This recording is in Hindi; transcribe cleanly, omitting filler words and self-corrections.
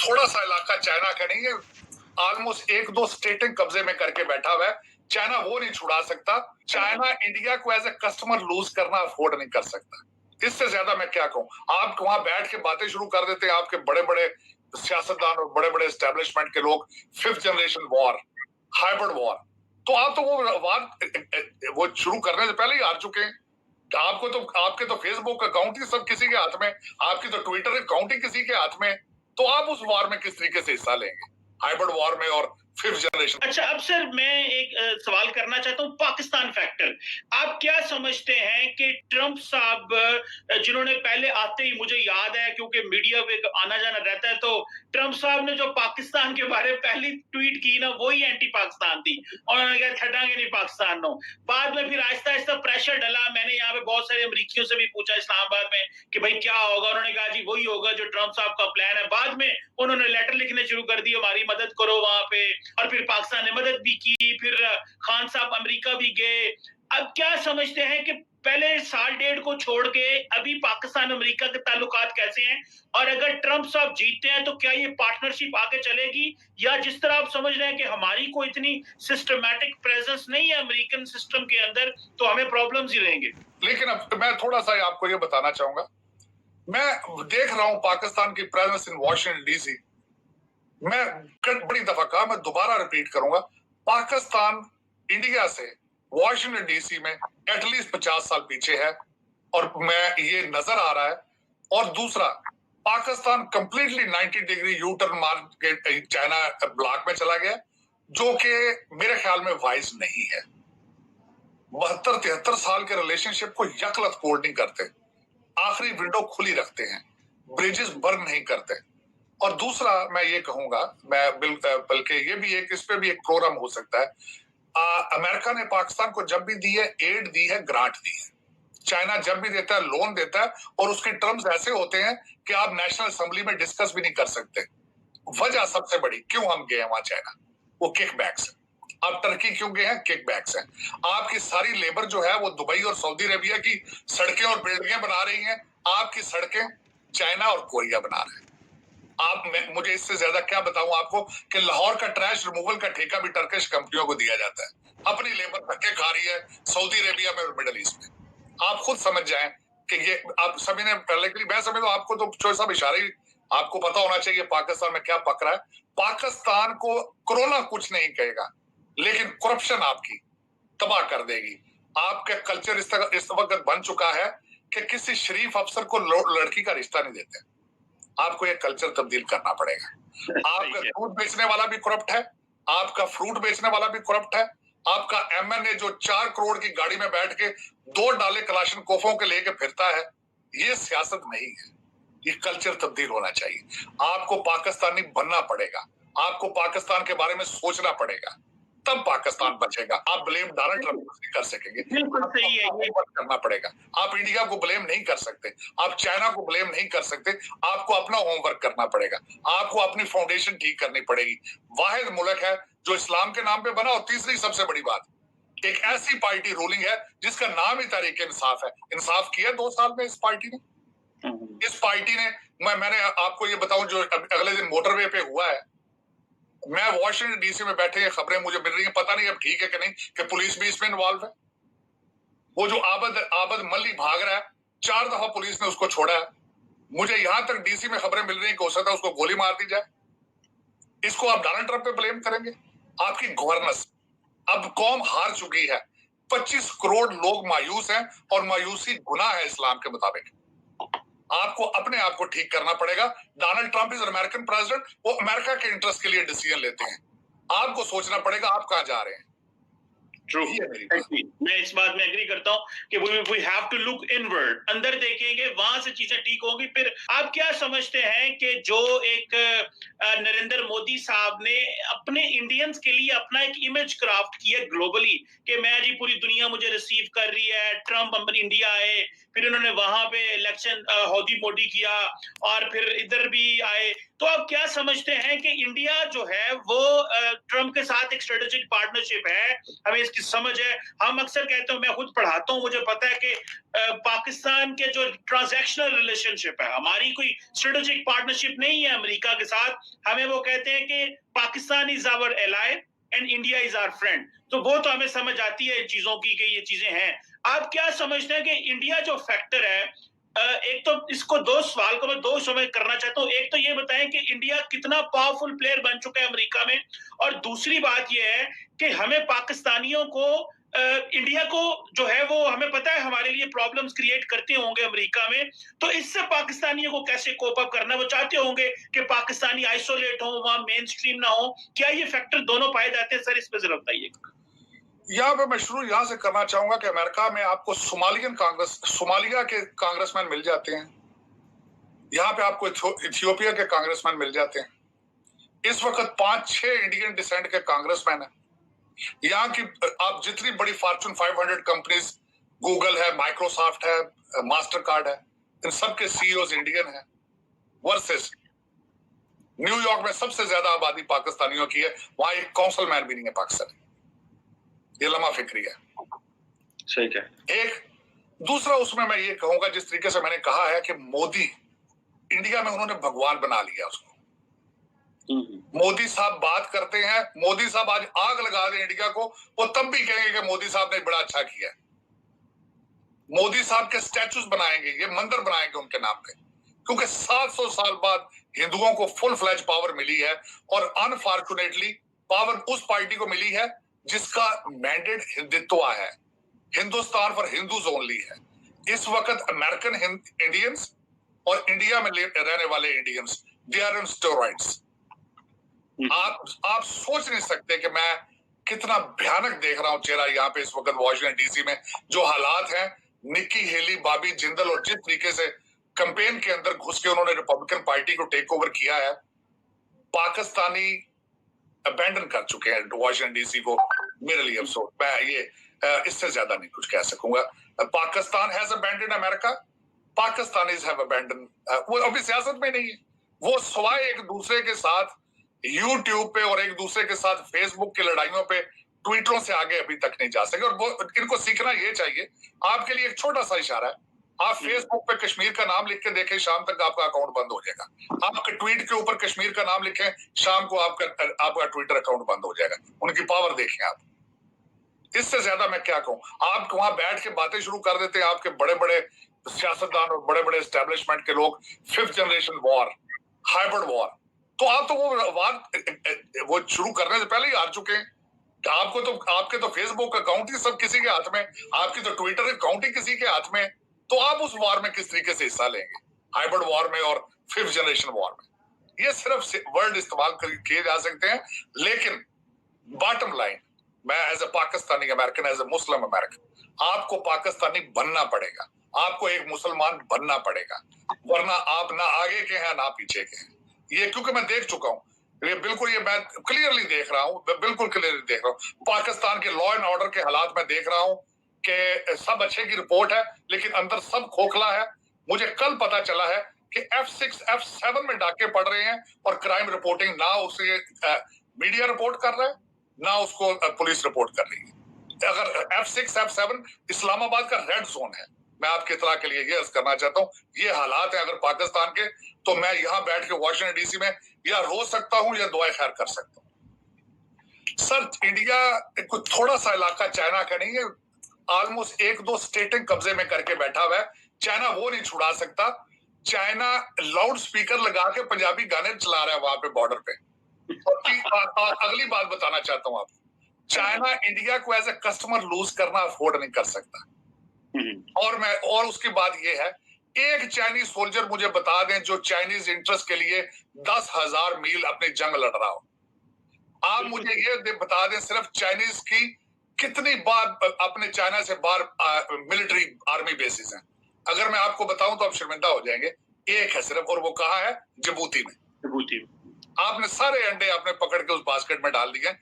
थोड़ा सा इलाका चाइना का नहीं है, ऑलमोस्ट एक दो स्टेटें कब्जे में करके बैठा हुआ है। चाइना वो नहीं छुड़ा सकता। चाइना इंडिया को एज ए कस्टमर लूज करना अफोर्ड नहीं कर सकता। इससे ज्यादा मैं क्या कहूं। आप वहां बैठ के बातें शुरू कर देते हैं, आपके बड़े बड़े सियासतदान और बड़े बड़े एस्टेब्लिशमेंट के लोग, 5th generation war, hybrid war. तो आप तो वो वार वो शुरू करने से पहले ही हार चुके हैं। आपको तो आपके तो फेसबुक अकाउंट ही सब किसी के हाथ में, आपकी तो ट्विटर अकाउंट ही किसी के हाथ में। तो आप उस वॉर में किस तरीके से हिस्सा लेंगे, हाइब्रिड वॉर में और 5th जनरेशन। अच्छा, अब सर मैं एक सवाल करना चाहता हूँ पाकिस्तान फैक्टर। आप क्या समझते हैं कि ट्रंप साहब जिन्होंने पहले आते ही, मुझे याद है क्योंकि मीडिया पे आना जाना रहता है, तो ट्रंप साहब ने जो पाकिस्तान के बारे में पहली ट्वीट की ना, वही एंटी पाकिस्तान थी और उन्होंने कहा छटांगे नहीं पाकिस्तान नो। बाद में फिर आहिस्ता आहिस्ता प्रेशर डला। मैंने यहाँ पे बहुत सारे अमरीकियों से भी पूछा इस्लामाबाद में कि भाई क्या होगा, उन्होंने कहा जी वही होगा जो ट्रंप साहब का प्लान है। बाद में उन्होंने लेटर लिखने शुरू कर दिए, हमारी मदद करो वहां पे, और फिर पाकिस्तान ने मदद भी की। फिर खान साहब अमेरिका भी गए। अब क्या समझते हैं कि पहले साल डेढ़ को छोड़ के अभी पाकिस्तान अमेरिका के ताल्लुकात कैसे हैं, और अगर ट्रंप साहब जीतते हैं तो क्या ये पार्टनरशिप आगे चलेगी, या जिस तरह आप समझ रहे हैं कि हमारी कोई इतनी सिस्टमैटिक प्रेजेंस नहीं है अमेरिकन सिस्टम के अंदर, तो हमें प्रॉब्लम्स ही रहेंगे। लेकिन अब तो मैं थोड़ा सा आपको ये बताना चाहूंगा, मैं देख रहा हूं पाकिस्तान की प्रेजेंस इन वॉशिंगटन डीसी। मैं बड़ी दफा कहा, मैं दोबारा रिपीट करूंगा, पाकिस्तान इंडिया से वॉशिंगटन डीसी में एटलीस्ट 50 साल पीछे है, और मैं ये नजर आ रहा है। और दूसरा, Pakistan completely 90 degree U turn मार के चाइना ब्लॉक में चला गया, जो कि मेरे ख्याल में वाइज नहीं है। 72-73 साल के रिलेशनशिप को यकलत कोड नहीं करते, आखिरी विंडो खुली रखते हैं, ब्रिजेस बर्न नहीं करते। और दूसरा मैं ये कहूंगा, मैं बल्कि ये भी एक, इस पे भी एक प्रोग्राम हो सकता है। अमेरिका ने पाकिस्तान को जब भी दी है, एड दी है, ग्रांट दी है। चाइना जब भी देता है, लोन देता है, और उसके टर्म्स ऐसे होते हैं कि आप नेशनल असेंबली में डिस्कस भी नहीं कर सकते। वजह सबसे बड़ी क्यों हम गए वहां चाइना, वो किकबैक्स है। आप टर्की क्यों गए हैं, किकबैक्स है। आपकी सारी लेबर जो है वो दुबई और सऊदी अरेबिया की सड़कें और बिल्डिंगें बना रही हैं, आपकी सड़कें चाइना और कोरिया बना रहे हैं। मुझे इससे ज्यादा क्या बताऊं आपको कि लाहौर का ट्रैश रिमूवल का ठेका भी टर्किश कंपनियों को दिया जाता है। अपनी लेबर धक्के खा रही है सऊदी अरेबिया में और मिडल ईस्ट में। आप खुद समझ जाएं कि ये आप सभी ने, लेकिन मैं समझता हूं आपको तो चोर साहब इशारे ही, आपको पता होना चाहिए पाकिस्तान में क्या पक रहा है। पाकिस्तान को कोरोना कुछ नहीं कहेगा, लेकिन करप्शन आपकी तबाह कर देगी। आपका कल्चर इस वक्त बन चुका है कि किसी शरीफ अफसर को लड़की का रिश्ता नहीं देते। आपको ये कल्चर तब्दील करना पड़ेगा। आपका दूध बेचने वाला भी करप्ट है, आपका फ्रूट बेचने वाला भी करप्ट है, आपका एमएनए जो 4 करोड़ की गाड़ी में बैठ के 2 डाले कलाशनकोफों के लेके फिरता है, ये सियासत नहीं है। ये कल्चर तब्दील होना चाहिए। आपको पाकिस्तानी बनना पड़ेगा, आपको पाकिस्तान के बारे में सोचना पड़ेगा, तब पाकिस्तान बचेगा। आप ब्लेम डोनाल्ड ट्रंप नहीं कर सकेंगे, बिल्कुल सही है, ये करना पड़ेगा। आप इंडिया को ब्लेम नहीं कर सकते, आप चाइना को ब्लेम नहीं कर सकते। आपको अपना होमवर्क करना पड़ेगा, आपको अपनी फाउंडेशन ठीक करनी पड़ेगी। वाहिद मुल्क है जो इस्लाम के नाम पे बना, और तीसरी सबसे बड़ी बात, एक ऐसी पार्टी रूलिंग है जिसका नाम ही तहरीक इंसाफ है। इंसाफ किया 2 साल में इस पार्टी ने। इस पार्टी ने, मैंने आपको ये बताऊं, जो अगले दिन मोटरवे पे हुआ है, मैं वॉशिंगटन डीसी में बैठे, ये खबरें मुझे मिल रही हैं, पता नहीं अब ठीक है कि नहीं, कि पुलिस भी इसमें इन्वॉल्व है। वो जो आबद मल्ली भाग रहा है, 4 दफा पुलिस ने उसको छोड़ा है। मुझे यहां तक डीसी में खबरें मिल रही हैं कि हो सकता है उसको गोली मार दी जाए। इसको आप डोनाल्ड ट्रंप पे ब्लेम करेंगे? आपकी गवर्नेंस, अब कौम हार चुकी है। 25 करोड़ लोग मायूस हैं, और मायूसी गुनाह है इस्लाम के मुताबिक। आपको अपने आप को ठीक करना पड़ेगा। Donald Trump is American president, वो अमेरिका के इंटरेस्ट के लिए डिसीजन लेते हैं। आपको सोचना पड़ेगा आप कहां जा रहे हैं। ट्रू, मैं इस बात में एग्री करता हूं कि we have to look inward, अंदर देखेंगे, वहां से चीजें ठीक होंगी। फिर आप क्या समझते हैं कि जो एक नरेंद्र मोदी साहब ने अपने इंडियंस के लिए अपना एक इमेज क्राफ्ट किया ग्लोबली, कि मैं जी पूरी दुनिया मुझे रिसीव कर रही है, ट्रंप इंडिया आए, फिर उन्होंने वहां पे इलेक्शन हौदी मोदी किया और फिर इधर भी आए। तो आप क्या समझते हैं कि इंडिया जो है वो ट्रंप के साथ एक स्ट्रेटेजिक पार्टनरशिप है, हमें इसकी समझ है। हम अक्सर कहते हैं, मैं खुद पढ़ाता हूँ, मुझे पता है कि पाकिस्तान के जो ट्रांजैक्शनल रिलेशनशिप है, हमारी कोई स्ट्रेटेजिक पार्टनरशिप नहीं है अमेरिका के साथ। हमें वो कहते हैं कि Pakistan is our ally and India is our friend. तो वो तो हमें समझ आती है इन चीजों की कि ये चीजें हैं। आप क्या समझते हैं कि इंडिया जो फैक्टर है, एक तो इसको दो सवाल को मैं दो समय करना चाहता हूँ। एक तो ये बताएं कि इंडिया कितना पावरफुल प्लेयर बन चुका है अमेरिका में, और दूसरी बात ये है कि हमें पाकिस्तानियों को इंडिया को जो है वो हमें पता है हमारे लिए प्रॉब्लम्स क्रिएट करते होंगे अमेरिका में, तो इससे पाकिस्तानियों को कैसे कोप अप करना, वो चाहते होंगे कि पाकिस्तानी आइसोलेट हो, वहां मेन स्ट्रीम ना हो। क्या ये फैक्टर दोनों पाए जाते हैं सर? इस पर जरा बताइए। यहाँ पे मैं शुरू यहाँ से करना चाहूंगा कि अमेरिका में आपको सोमालिया के कांग्रेसमैन मिल जाते हैं, यहाँ पे आपको इथियोपिया के कांग्रेसमैन मिल जाते हैं। इस वक्त 5-6 इंडियन डिसेंट के कांग्रेसमैन हैं। यहाँ की आप जितनी बड़ी फॉर्च्यून 500 कंपनीज, गूगल है, माइक्रोसॉफ्ट है, मास्टर कार्ड है, इन सबके सीईओज इंडियन हैं। वर्सेस न्यूयॉर्क में सबसे ज्यादा आबादी पाकिस्तानियों की है, वहां एक काउंसिल मैन भी नहीं है पाकिस्तानी। ये लम्हा फिक्री है। सही है। एक दूसरा उसमें मैं ये कहूंगा, जिस तरीके से मैंने कहा है कि मोदी इंडिया में उन्होंने भगवान बना लिया उसको। मोदी साहब बात करते हैं, मोदी साहब आज आग लगा दें इंडिया को, वो तब भी कहेंगे कि मोदी साहब ने बड़ा अच्छा किया। मोदी साहब के स्टैचूज बनाएंगे, ये मंदिर बनाएंगे उनके नाम पे, क्योंकि 700 साल बाद हिंदुओं को फुल फ्लैज पावर मिली है। और अनफॉर्चुनेटली पावर उस पार्टी को मिली है जिसका मैंडेट हिंदुत्व है, हिंदुस्तान फॉर हिंदूज ओनली है। इस वक्त अमेरिकन इंडियंस और इंडिया में रहने वाले Indians, they are on steroids. आप सोच नहीं सकते कि मैं कितना भयानक देख रहा हूं चेहरा यहाँ पे इस वक्त वॉशिंगटन डीसी में। जो हालात हैं, निक्की हेली, बॉबी जिंदल, और जिस तरीके से कैंपेन के अंदर घुस के उन्होंने रिपब्लिकन पार्टी को टेक ओवर किया है, पाकिस्तानी अबैंडन कर चुके हैं वॉशिंगटन डीसी को। मेरे लिए अफसोस, मैं ये इससे ज्यादा नहीं कुछ कह सकूंगा। Pakistan has abandon America, Pakistanis have abandon. वो अभी सियासत में नहीं है, वो सवाए एक दूसरे के साथ यूट्यूब पे और एक दूसरे के साथ फेसबुक की लड़ाइयों पे, ट्वीटरों से आगे अभी तक नहीं जा सके। और वो इनको सीखना ये चाहिए। आपके लिए एक छोटा सा इशारा है, आप फेसबुक पे कश्मीर का नाम लिख के देखें, शाम तक आपका अकाउंट बंद हो जाएगा। आप ट्वीट के ऊपर कश्मीर का नाम लिखें, शाम को आपका ट्विटर अकाउंट बंद हो जाएगा। उनकी पावर देखें आप। इससे ज्यादा मैं क्या कहूं। आप वहां बैठ के बातें शुरू कर देते हैं, आपके बड़े बड़े सियासतदान और बड़े बड़े एस्टेब्लिशमेंट के लोग, 5th generation war, hybrid war. तो आप तो वो शुरू करने से पहले ही हार चुके हैं। आपके तो फेसबुक अकाउंट ही सब किसी के हाथ में, आपकी तो ट्विटर अकाउंट ही किसी के हाथ में। तो आप उस वॉर में किस तरीके से हिस्सा लेंगे, हाइब्रिड वॉर में और 5th जनरेशन वॉर में। ये सिर्फ वर्ड इस्तेमाल किए जा सकते हैं, लेकिन बॉटम लाइन, मैं as a Pakistani American, as a Muslim American, आपको पाकिस्तानी बनना पड़ेगा, आपको एक मुसलमान बनना पड़ेगा, वरना आप ना आगे के हैं ना पीछे के हैं। ये क्योंकि मैं देख चुका हूं, ये बिल्कुल, ये मैं क्लियरली देख रहा हूं, बिल्कुल क्लियरली देख रहा हूं। पाकिस्तान के लॉ एंड ऑर्डर के हालात में देख रहा हूं कि सब अच्छे की रिपोर्ट है, लेकिन अंदर सब खोखला है। मुझे कल पता चला है कि F6, F7 में डाके पड़ रहे हैं, और क्राइम रिपोर्टिंग ना उसे मीडिया रिपोर्ट कर रहा है, ना उसको पुलिस रिपोर्ट कर रही है। अगर F6, F7 इस्लामाबाद का रेड जोन है। मैं आपकी इत्तला के लिए ये अर्ज करना चाहता हूँ, ये हालात है अगर पाकिस्तान के, तो मैं यहाँ बैठ के वॉशिंगटन डीसी में या रो सकता हूँ या दुआ खैर कर सकता हूँ। सर, इंडिया कोई थोड़ा सा इलाका चाइना का नहीं है, ऑलमोस्ट 1-2 स्टेटें कब्जे में करके बैठा हुआ है। चाइना वो नहीं छुड़ा सकता। चाइना लाउड स्पीकर लगा के पंजाबी गाने चला रहा है वहां पे बॉर्डर पे। और अगली बात बताना चाहता हूँ आपको, चाइना इंडिया को एज ए कस्टमर लूज करना अफोर्ड नहीं कर सकता। और उसकी बात यह है, एक चाइनीज सोल्जर मुझे बता दें जो चाइनीज इंटरेस्ट के लिए 10,000 मील अपनी जंग लड़ रहा हो। आप मुझे ये बता दें, सिर्फ चाइनीज की कितनी बार अपने चाइना से बाहर मिलिट्री आर्मी बेसिस हैं। अगर मैं आपको बताऊं तो आप शर्मिंदा हो जाएंगे। एक है सिर्फ, और वो कहाँ है? जिबूती में। जिबूती। आपने सारे अंडे आपने पकड़ के उस बास्केट में डाल दिए,